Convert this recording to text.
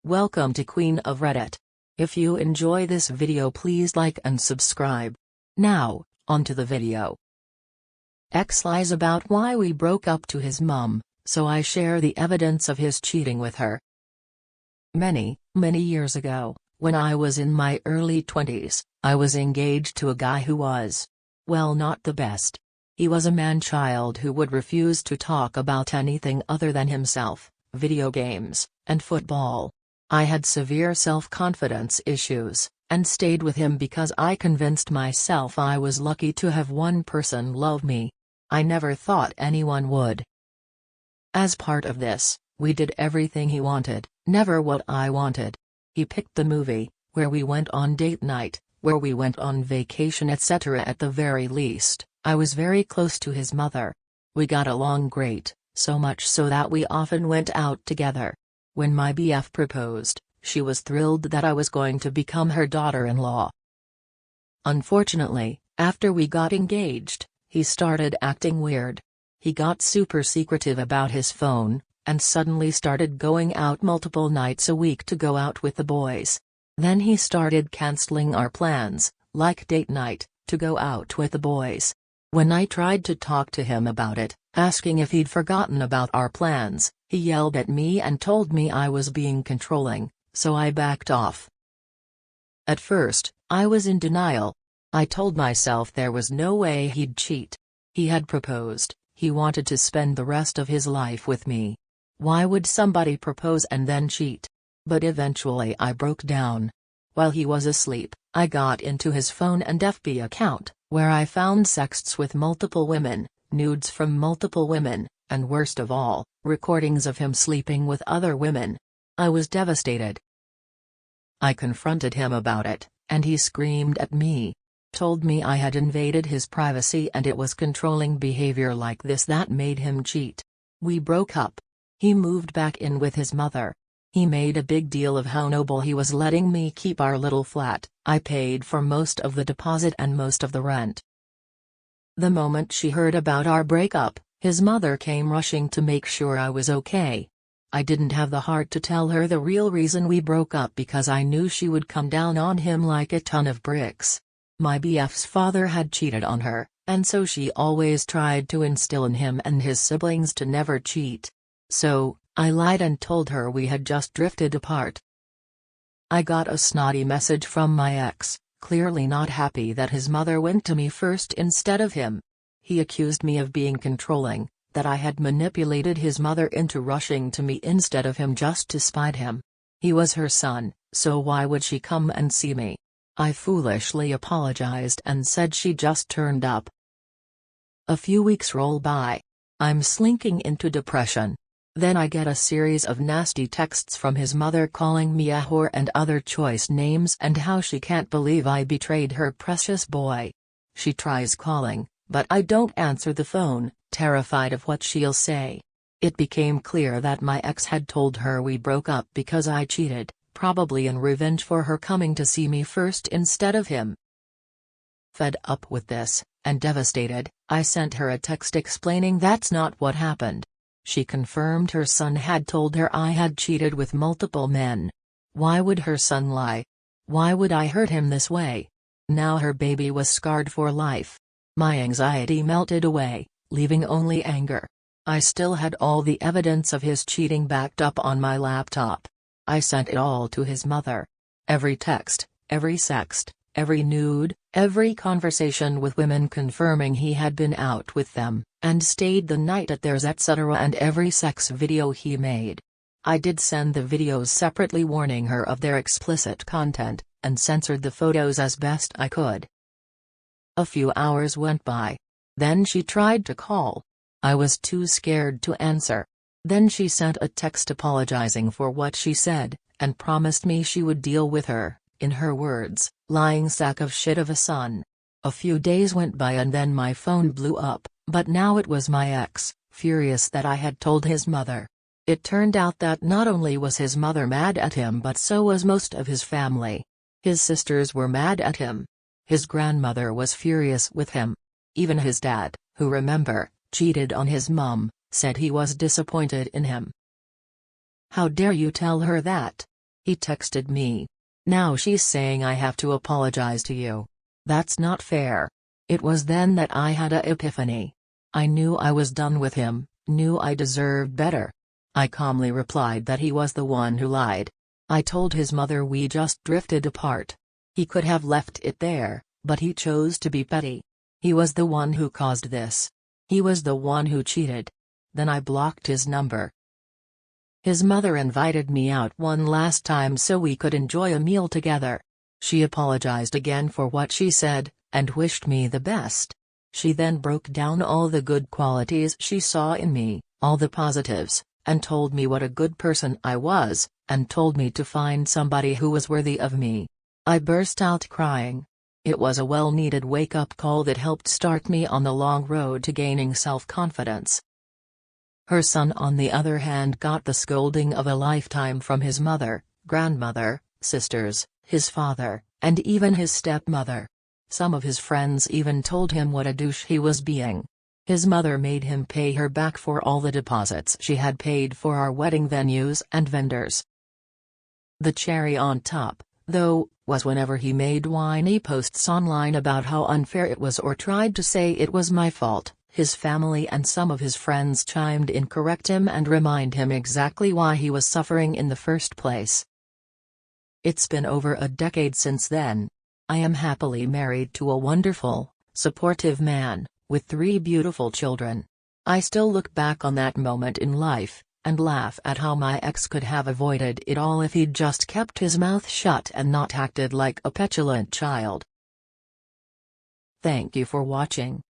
Welcome to Queen of Reddit. If you enjoy this video, please like and subscribe. Now, onto the video. X lies about why we broke up to his mum, so I share the evidence of his cheating with her. Many years ago, when I was in my early 20s, I was engaged to a guy who was, well, not the best. He was a man-child who would refuse to talk about anything other than himself, video games, and football. I had severe self-confidence issues, and stayed with him because I convinced myself I was lucky to have one person love me. I never thought anyone would. As part of this, we did everything he wanted, never what I wanted. He picked the movie, where we went on date night, where we went on vacation, etc. At the very least, I was very close to his mother. We got along great, so much so that we often went out together. When my BF proposed, she was thrilled that I was going to become her daughter-in-law. Unfortunately, after we got engaged, he started acting weird. He got super secretive about his phone, and suddenly started going out multiple nights a week to go out with the boys. Then he started canceling our plans, like date night, to go out with the boys. When I tried to talk to him about it, asking if he'd forgotten about our plans, he yelled at me and told me I was being controlling, so I backed off. At first, I was in denial. I told myself there was no way he'd cheat. He had proposed, he wanted to spend the rest of his life with me. Why would somebody propose and then cheat? But eventually I broke down. While he was asleep, I got into his phone and FB account, where I found sexts with multiple women, nudes from multiple women, and worst of all, recordings of him sleeping with other women. I was devastated. I confronted him about it, and he screamed at me. Told me I had invaded his privacy and it was controlling behavior like this that made him cheat. We broke up. He moved back in with his mother. He made a big deal of how noble he was letting me keep our little flat. I paid for most of the deposit and most of the rent. The moment she heard about our breakup, his mother came rushing to make sure I was okay. I didn't have the heart to tell her the real reason we broke up because I knew she would come down on him like a ton of bricks. My BF's father had cheated on her, and so she always tried to instill in him and his siblings to never cheat. So, I lied and told her we had just drifted apart. I got a snotty message from my ex, clearly not happy that his mother went to me first instead of him. He accused me of being controlling, that I had manipulated his mother into rushing to me instead of him just to spite him. He was her son, so why would she come and see me? I foolishly apologized and said she just turned up. A few weeks roll by. I'm slinking into depression. Then I get a series of nasty texts from his mother calling me a whore and other choice names and how she can't believe I betrayed her precious boy. She tries calling, but I don't answer the phone, terrified of what she'll say. It became clear that my ex had told her we broke up because I cheated, probably in revenge for her coming to see me first instead of him. Fed up with this, and devastated, I sent her a text explaining that's not what happened. She confirmed her son had told her I had cheated with multiple men. Why would her son lie? Why would I hurt him this way? Now her baby was scarred for life. My anxiety melted away, leaving only anger. I still had all the evidence of his cheating backed up on my laptop. I sent it all to his mother. Every text, every sext, every nude, every conversation with women confirming he had been out with them, and stayed the night at theirs, etc., and every sex video he made. I did send the videos separately warning her of their explicit content, and censored the photos as best I could. A few hours went by. Then she tried to call. I was too scared to answer. Then she sent a text apologizing for what she said, and promised me she would deal with her, in her words, lying sack of shit of a son. A few days went by and then my phone blew up, but now it was my ex, furious that I had told his mother. It turned out that not only was his mother mad at him but so was most of his family. His sisters were mad at him. His grandmother was furious with him. Even his dad, who, remember, cheated on his mum, said he was disappointed in him. How dare you tell her that? He texted me. Now she's saying I have to apologize to you. That's not fair. It was then that I had a epiphany. I knew I was done with him, knew I deserved better. I calmly replied that he was the one who lied. I told his mother we just drifted apart. He could have left it there, but he chose to be petty. He was the one who caused this. He was the one who cheated. Then I blocked his number. His mother invited me out one last time so we could enjoy a meal together. She apologized again for what she said, and wished me the best. She then broke down all the good qualities she saw in me, all the positives, and told me what a good person I was, and told me to find somebody who was worthy of me. I burst out crying. It was a well-needed wake-up call that helped start me on the long road to gaining self-confidence. Her son, on the other hand, got the scolding of a lifetime from his mother, grandmother, sisters, his father, and even his stepmother. Some of his friends even told him what a douche he was being. His mother made him pay her back for all the deposits she had paid for our wedding venues and vendors. The cherry on top, though, was whenever he made whiny posts online about how unfair it was or tried to say it was my fault. His family and some of his friends chimed in, correct him and remind him exactly why he was suffering in the first place. It's been over a decade since then. I am happily married to a wonderful, supportive man, with 3 beautiful children. I still look back on that moment in life, and laugh at how my ex could have avoided it all if he'd just kept his mouth shut and not acted like a petulant child. Thank you for watching.